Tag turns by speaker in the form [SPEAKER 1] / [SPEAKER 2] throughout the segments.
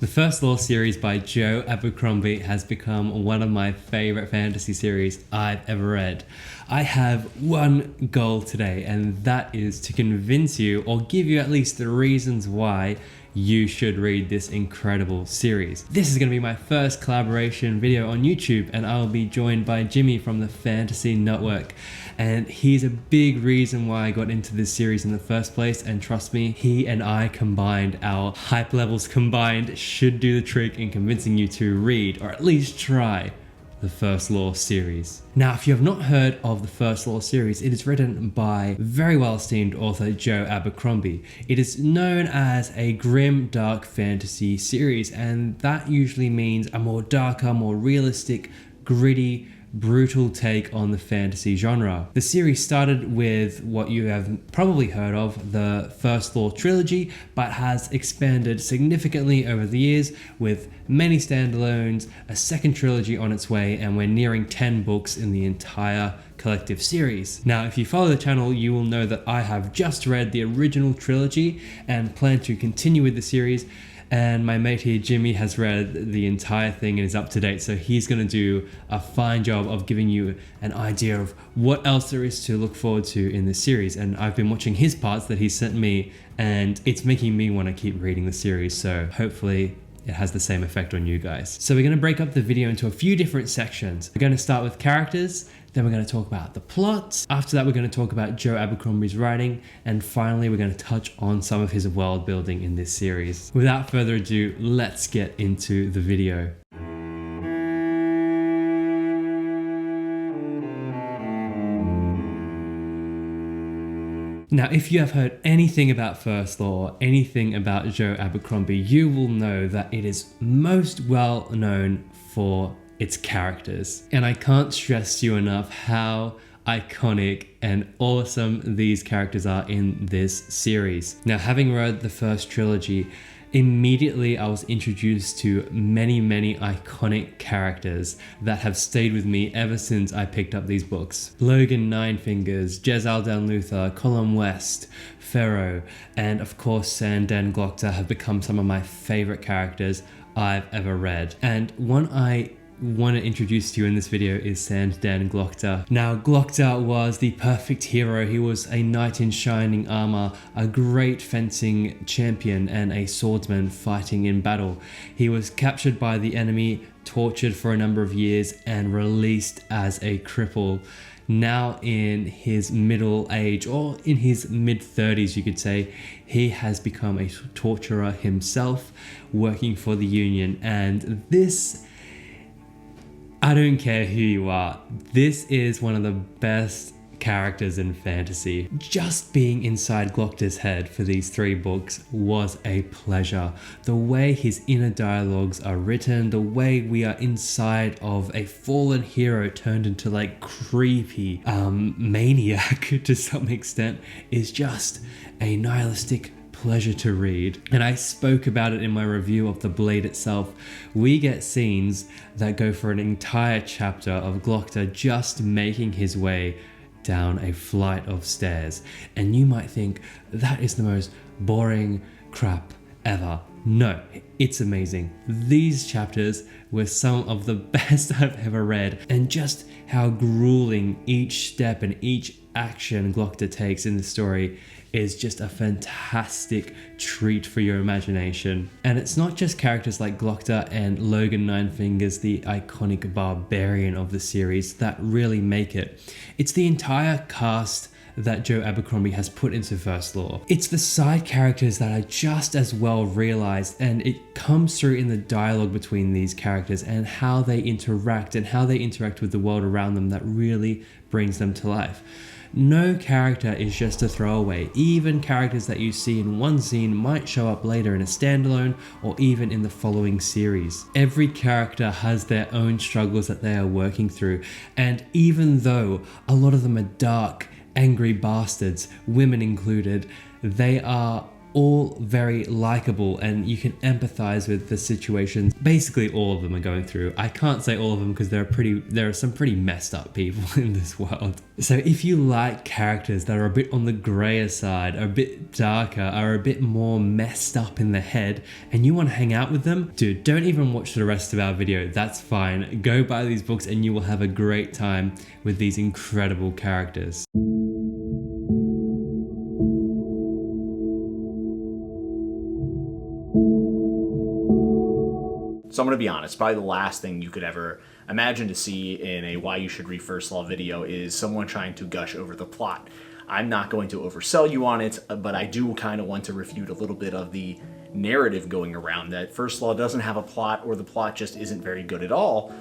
[SPEAKER 1] The First Law series by Joe Abercrombie has become one of my favorite fantasy series I've ever read. I have one goal today, and that is to convince you or give you at least the reasons why you should read this incredible series. This is going to be my first collaboration video on YouTube, and I'll be joined by Jimmy from the Fantasy Network. And he's a big reason why I got into this series in the first place, and trust me, he and I combined, our hype levels combined, should do the trick in convincing you to read, or at least try, the First Law series. Now, if you have not heard of the First Law series, it is written by very well esteemed author Joe Abercrombie. It is known as a grim, dark fantasy series, and that usually means a more darker, more realistic, gritty, brutal take on the fantasy genre. The series started with what you have probably heard of, the First Law trilogy, but has expanded significantly over the years with many standalones, a second trilogy on its way, and we're nearing 10 books in the entire collective series. Now, if you follow the channel, you will know that I have just read the original trilogy and plan to continue with the series. And my mate here, Jimmy, has read the entire thing and is up to date. So he's going to do a fine job of giving you an idea of what else there is to look forward to in this series. And I've been watching his parts that he sent me, and it's making me want to keep reading the series. So hopefully it has the same effect on you guys. So we're going to break up the video into a few different sections. We're going to start with characters, then we're going to talk about the plot. After that, we're going to talk about Joe Abercrombie's writing, and finally, we're going to touch on some of his world building in this series. Without further ado, let's get into the video. Now, if you have heard anything about First Law, anything about Joe Abercrombie, you will know that it is most well known for its characters. And I can't stress to you enough how iconic and awesome these characters are in this series. Now, having read the first trilogy, immediately I was introduced to many iconic characters that have stayed with me ever since I picked up these books. Logan Ninefingers, Jezal Luther, Colin West, Pharaoh, and of course Sandan Glockta have become some of my favorite characters I've ever read. And one I want to introduce to you in this video is Sandan Glockta. Now, Glockta was the perfect hero. He was a knight in shining armor, a great fencing champion, and a swordsman fighting in battle. He was captured by the enemy, tortured for a number of years, and released as a cripple. Now in his middle age, or in his mid-30s you could say, he has become a torturer himself, working for the Union. And this, I don't care who you are, this is one of the best characters in fantasy. Just being inside Glockta's head for these 3 books was a pleasure. The way his inner dialogues are written, the way we are inside of a fallen hero turned into like creepy maniac to some extent, is just a nihilistic pleasure to read. And I spoke about it in my review of The Blade itself. We get scenes that go for an entire chapter of Glockta just making his way down a flight of stairs. And you might think that is the most boring crap ever. No, it's amazing. These chapters were some of the best I've ever read, and just how grueling each step and each action Glockta takes in the story is just a fantastic treat for your imagination. And it's not just characters like Glockta and Logan Ninefingers, the iconic barbarian of the series, that really make it. It's the entire cast that Joe Abercrombie has put into First Law. It's the side characters that are just as well realized, and it comes through in the dialogue between these characters and how they interact with the world around them that really brings them to life. No character is just a throwaway. Even characters that you see in one scene might show up later in a standalone or even in the following series. Every character has their own struggles that they are working through, and even though a lot of them are dark, angry bastards, women included, they are all very likable and you can empathize with the situations basically all of them are going through. I can't say all of them because there are some pretty messed up people in this world. So if you like characters that are a bit on the grayer side, are a bit darker, are a bit more messed up in the head, and you want to hang out with them, dude, don't even watch the rest of our video. That's fine. Go buy these books and you will have a great time with these incredible characters.
[SPEAKER 2] So I'm going to be honest, probably the last thing you could ever imagine to see in a Why You Should Read First Law video is someone trying to gush over the plot. I'm not going to oversell you on it, but I do kind of want to refute a little bit of the narrative going around that First Law doesn't have a plot or the plot just isn't very good at all.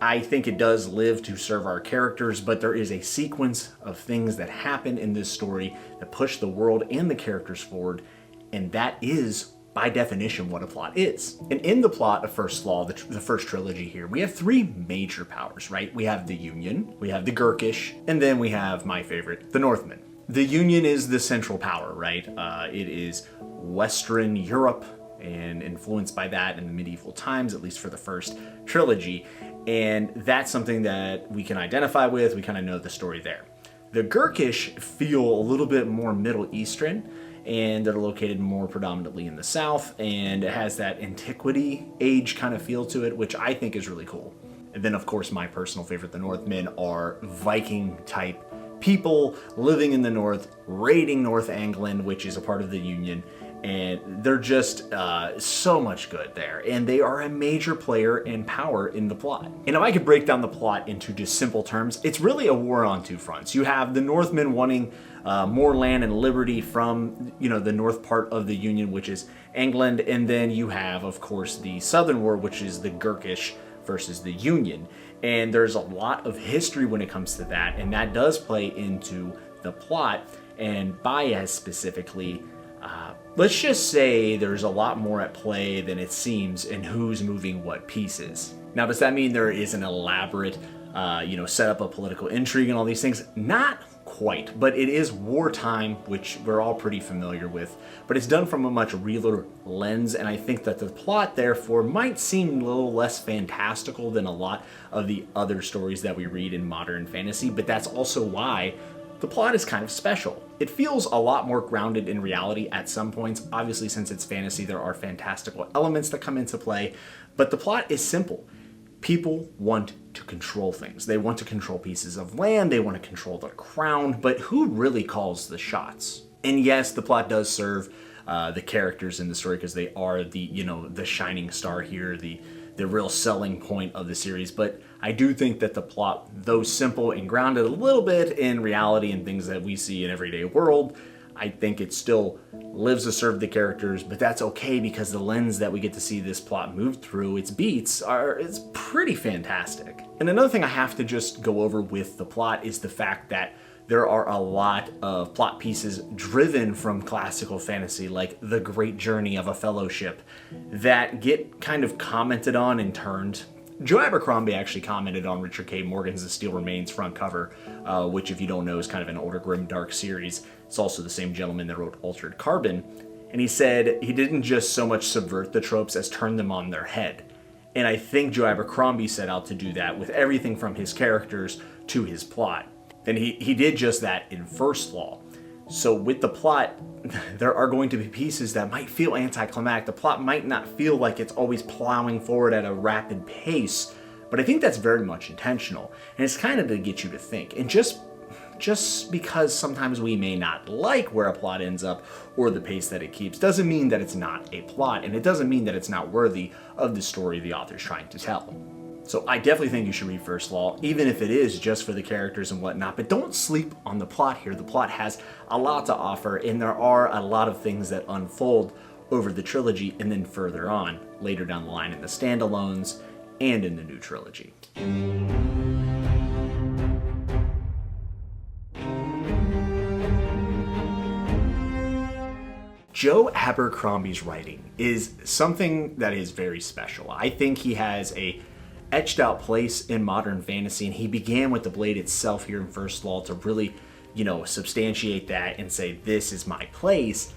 [SPEAKER 2] I think it does live to serve our characters, but there is a sequence of things that happen in this story that push the world and the characters forward, and that is by definition what a plot is. And in the plot of First Law, the first trilogy here, we have three major powers, right? We have the Union, we have the Gurkish, and then we have my favorite, the Northmen. The Union is the central power, right? It is Western Europe and influenced by that in the medieval times, at least for the first trilogy. And that's something that we can identify with. We kind of know the story there. The Gurkish feel a little bit more Middle Eastern, and they're located more predominantly in the south, and it has that antiquity age kind of feel to it, which I think is really cool. And then of course my personal favorite, the Northmen, are Viking type people living in the north, raiding North England, which is a part of the Union, and they're just so much good there, and they are a major player and power in the plot. And if I could break down the plot into just simple terms, it's really a war on two fronts. You have the Northmen wanting more land and liberty from, the north part of the Union, which is England, and then you have, of course, the Southern War, which is the Gurkish versus the Union. And there's a lot of history when it comes to that, and that does play into the plot. And Baez specifically, let's just say there's a lot more at play than it seems in who's moving what pieces. Now, does that mean there is an elaborate, setup of political intrigue and all these things? Not quite, but it is wartime, which we're all pretty familiar with, but it's done from a much realer lens, and I think that the plot therefore might seem a little less fantastical than a lot of the other stories that we read in modern fantasy, but that's also why the plot is kind of special. It feels a lot more grounded in reality at some points. Obviously, since it's fantasy, there are fantastical elements that come into play, but the plot is simple. People want to control things. They want to control pieces of land, they want to control the crown, but who really calls the shots? And yes, the plot does serve the characters in the story because they are the shining star here, the real selling point of the series, but I do think that the plot, though simple and grounded a little bit in reality and things that we see in everyday world, I think it still lives to serve the characters, but that's okay because the lens that we get to see this plot move through, its beats, it's pretty fantastic. And another thing I have to just go over with the plot is the fact that there are a lot of plot pieces driven from classical fantasy, like the great journey of a fellowship, that get kind of commented on and turned. Joe Abercrombie actually commented on Richard K. Morgan's The Steel Remains front cover, which, if you don't know, is kind of an older grimdark series. It's also the same gentleman that wrote Altered Carbon. And he said he didn't just so much subvert the tropes as turn them on their head. And I think Joe Abercrombie set out to do that with everything from his characters to his plot. And he did just that in First Law. So with the plot, there are going to be pieces that might feel anticlimactic. The plot might not feel like it's always plowing forward at a rapid pace, but I think that's very much intentional. And it's kind of to get you to think. And just because sometimes we may not like where a plot ends up or the pace that it keeps doesn't mean that it's not a plot, and it doesn't mean that it's not worthy of the story the author's trying to tell. So I definitely think you should read First Law, even if it is just for the characters and whatnot, but don't sleep on the plot here. The plot has a lot to offer, and there are a lot of things that unfold over the trilogy and then further on, later down the line in the standalones and in the new trilogy. Joe Abercrombie's writing is something that is very special. I think he has a etched out place in modern fantasy, and he began with the blade itself here in First Law to really, substantiate that and say, this is my place.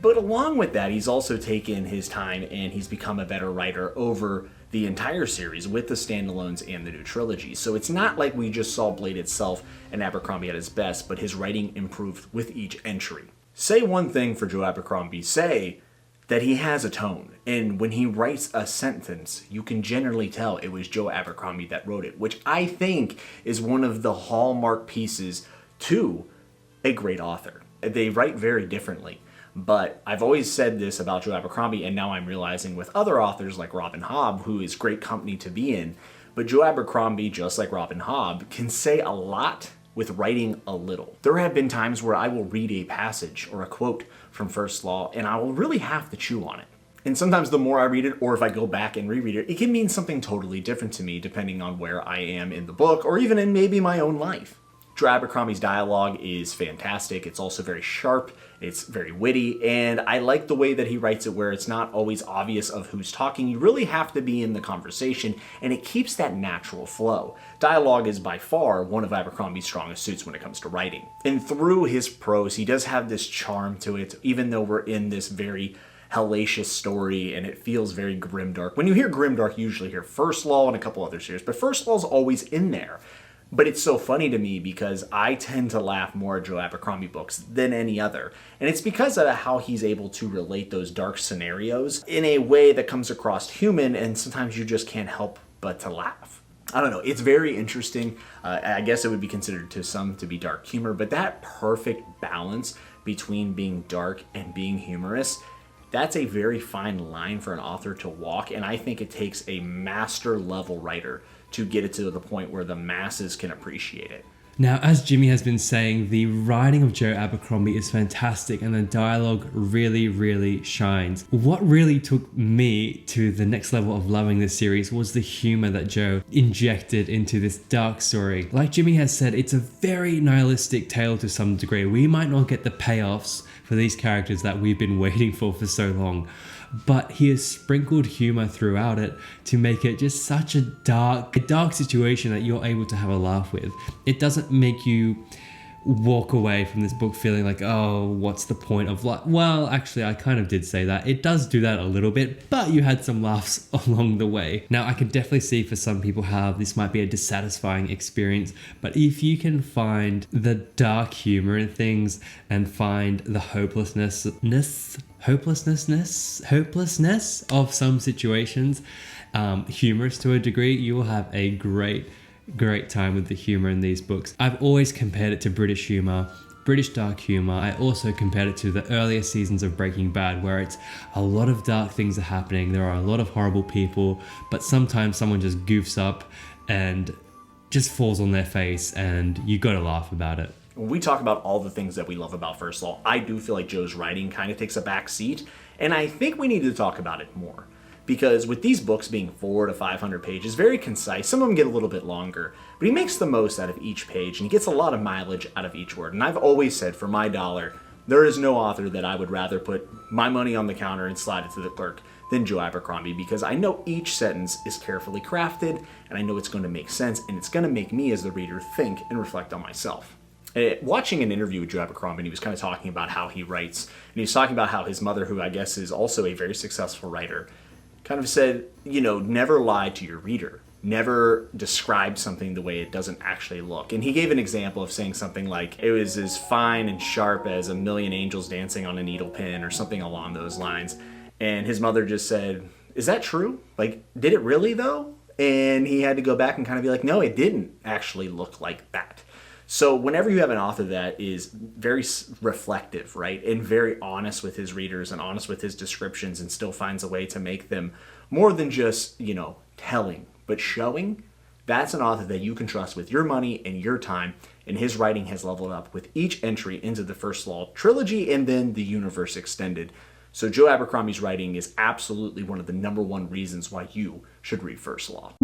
[SPEAKER 2] But along with that, he's also taken his time and he's become a better writer over the entire series with the standalones and the new trilogy. So it's not like we just saw Blade itself and Abercrombie at his best, but his writing improved with each entry. Say one thing for Joe Abercrombie, say that he has a tone. And when he writes a sentence, you can generally tell it was Joe Abercrombie that wrote it, which I think is one of the hallmark pieces to a great author. They write very differently. But I've always said this about Joe Abercrombie, and now I'm realizing with other authors like Robin Hobb, who is great company to be in. But Joe Abercrombie, just like Robin Hobb, can say a lot with writing a little. There have been times where I will read a passage or a quote from First Law, and I will really have to chew on it. And sometimes the more I read it, or if I go back and reread it, it can mean something totally different to me depending on where I am in the book, or even in maybe my own life. Joe Abercrombie's dialogue is fantastic. It's also very sharp. It's very witty, and I like the way that he writes it where it's not always obvious of who's talking. You really have to be in the conversation, and it keeps that natural flow. Dialogue is by far one of Abercrombie's strongest suits when it comes to writing. And through his prose, he does have this charm to it, even though we're in this very hellacious story and it feels very grimdark. When you hear grimdark, you usually hear First Law and a couple other series, but First Law's always in there. But it's so funny to me because I tend to laugh more at Joe Abercrombie books than any other. And it's because of how he's able to relate those dark scenarios in a way that comes across human, and sometimes you just can't help but to laugh. I don't know, it's very interesting. I guess it would be considered to some to be dark humor, but that perfect balance between being dark and being humorous, that's a very fine line for an author to walk, and I think it takes a master level writer to get it to the point where the masses can appreciate it.
[SPEAKER 1] Now, as Jimmy has been saying, the writing of Joe Abercrombie is fantastic and the dialogue really, really shines. What really took me to the next level of loving this series was the humor that Joe injected into this dark story. Like Jimmy has said, it's a very nihilistic tale to some degree. We might not get the payoffs for these characters that we've been waiting for so long, but he has sprinkled humor throughout it to make it just such a dark situation that you're able to have a laugh with. It doesn't make you walk away from this book feeling like, oh, what's the point of life? Well, actually, I kind of did say that. It does do that a little bit, but you had some laughs along the way. Now, I can definitely see for some people how this might be a dissatisfying experience, but if you can find the dark humor in things and find the hopelessness of some situations, humorous to a degree, you will have a great time with the humor in these books. I've always compared it to British humor, British dark humor. I also compared it to the earlier seasons of Breaking Bad, where it's a lot of dark things are happening. There are a lot of horrible people, but sometimes someone just goofs up and just falls on their face, and you gotta laugh about it.
[SPEAKER 2] When we talk about all the things that we love about First Law, I do feel like Joe's writing kind of takes a back seat, and I think we need to talk about it more. Because with these books being 400 to 500 pages, very concise, some of them get a little bit longer, but he makes the most out of each page, and he gets a lot of mileage out of each word. And I've always said, for my dollar, there is no author that I would rather put my money on the counter and slide it to the clerk than Joe Abercrombie, because I know each sentence is carefully crafted, and I know it's going to make sense, and it's going to make me as the reader think and reflect on myself. Watching an interview with Joe Abercrombie, he was kind of talking about how he writes, and he was talking about how his mother, who I guess is also a very successful writer, kind of said, never lie to your reader. Never describe something the way it doesn't actually look. And he gave an example of saying something like, it was as fine and sharp as a million angels dancing on a needle pin, or something along those lines. And his mother just said, is that true? Like, did it really though? And he had to go back and kind of be like, no, it didn't actually look like that. So whenever you have an author that is very reflective, right, and very honest with his readers and honest with his descriptions, and still finds a way to make them more than just, telling, but showing, that's an author that you can trust with your money and your time, and his writing has leveled up with each entry into the First Law trilogy and then the universe extended. So Joe Abercrombie's writing is absolutely one of the number one reasons why you should read First Law.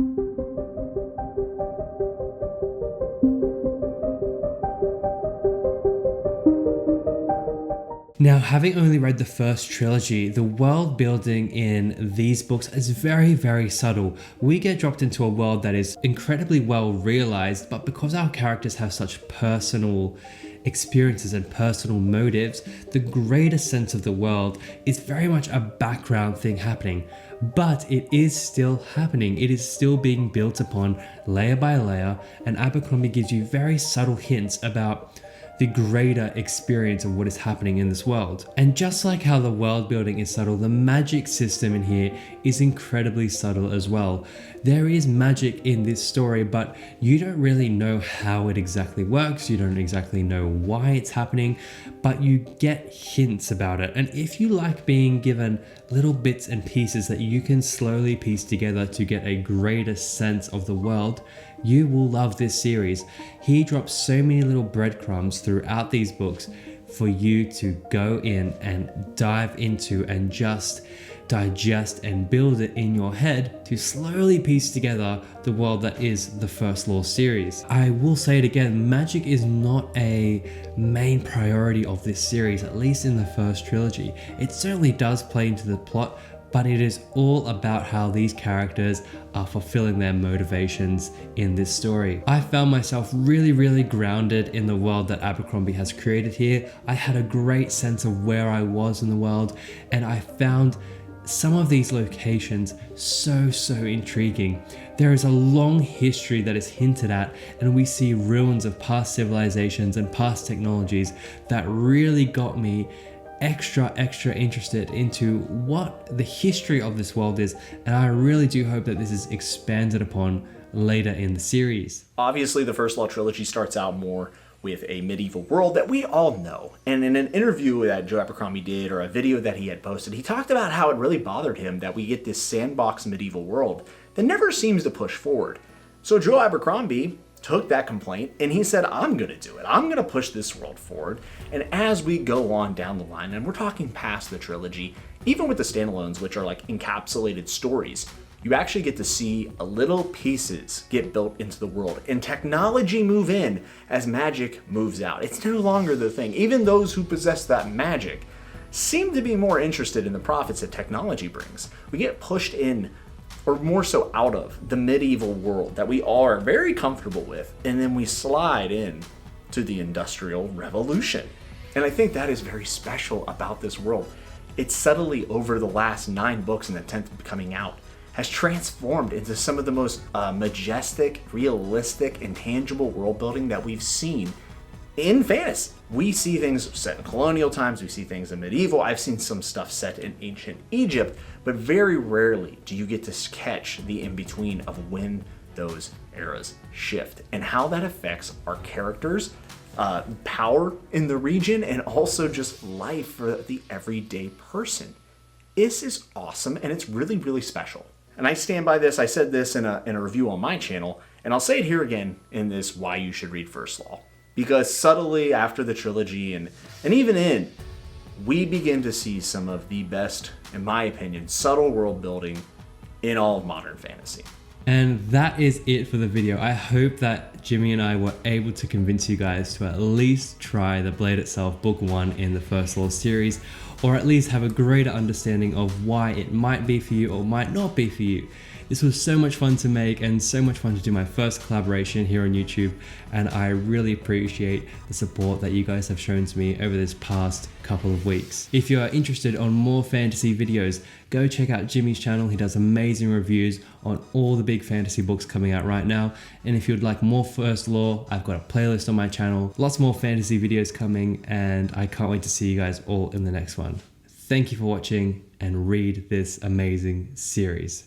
[SPEAKER 1] Now, having only read the first trilogy, the world building in these books is very, very subtle. We get dropped into a world that is incredibly well realized, but because our characters have such personal experiences and personal motives, the greater sense of the world is very much a background thing happening. But it is still happening. It is still being built upon layer by layer, and Abercrombie gives you very subtle hints about the greater experience of what is happening in this world. And just like how the world building is subtle, the magic system in here is incredibly subtle as well. There is magic in this story, but you don't really know how it exactly works. You don't exactly know why it's happening, but you get hints about it. And if you like being given little bits and pieces that you can slowly piece together to get a greater sense of the world, you will love this series. He drops so many little breadcrumbs throughout these books for you to go in and dive into and just digest and build it in your head to slowly piece together the world that is the First Law series. I will say it again, magic is not a main priority of this series, at least in the first trilogy. It certainly does play into the plot, but it is all about how these characters are fulfilling their motivations in this story. I found myself really grounded in the world that Abercrombie has created here. I had a great sense of where I was in the world, and I found some of these locations so intriguing. There is a long history that is hinted at, and we see ruins of past civilizations and past technologies that really got me extra interested into what the history of this world is, and I really do hope that this is expanded upon later in the series.
[SPEAKER 2] Obviously, the First Law trilogy starts out more with a medieval world that we all know. And in an interview that Joe Abercrombie did, or a video that he had posted, he talked about how it really bothered him that we get this sandbox medieval world that never seems to push forward. So Joe Abercrombie took that complaint and he said, I'm going to do it. I'm going to push this world forward. And as we go on down the line, and we're talking past the trilogy, even with the standalones, which are like encapsulated stories, you actually get to see little pieces get built into the world and technology move in as magic moves out. It's no longer the thing. Even those who possess that magic seem to be more interested in the profits that technology brings. We get pushed in, or more so out of, the medieval world that we are very comfortable with, and then we slide in to the Industrial Revolution. And I think that is very special about this world. It's subtly, over the last 9 books and the 10th coming out, has transformed into some of the most majestic, realistic, and tangible world building that we've seen in fantasy. We see things set in colonial times, we see things in medieval, I've seen some stuff set in ancient Egypt, but very rarely do you get to catch the in-between of when those eras shift and how that affects our characters, power in the region, and also just life for the everyday person. This is awesome, and it's really special. And I stand by this. I said this in a review on my channel, and I'll say it here again in this Why You Should Read First Law. Because subtly after the trilogy and even in, we begin to see some of the best, in my opinion, subtle world building in all of modern fantasy.
[SPEAKER 1] And that is it for the video. I hope that Jimmy and I were able to convince you guys to at least try The Blade Itself, Book 1 in the First Law series, or at least have a greater understanding of why it might be for you or might not be for you. This was so much fun to make and so much fun to do my first collaboration here on YouTube, and I really appreciate the support that you guys have shown to me over this past couple of weeks. If you are interested on more fantasy videos, go check out Jimmy's channel. He does amazing reviews on all the big fantasy books coming out right now. And if you'd like more First Law, I've got a playlist on my channel, lots more fantasy videos coming, and I can't wait to see you guys all in the next one. Thank you for watching, and read this amazing series.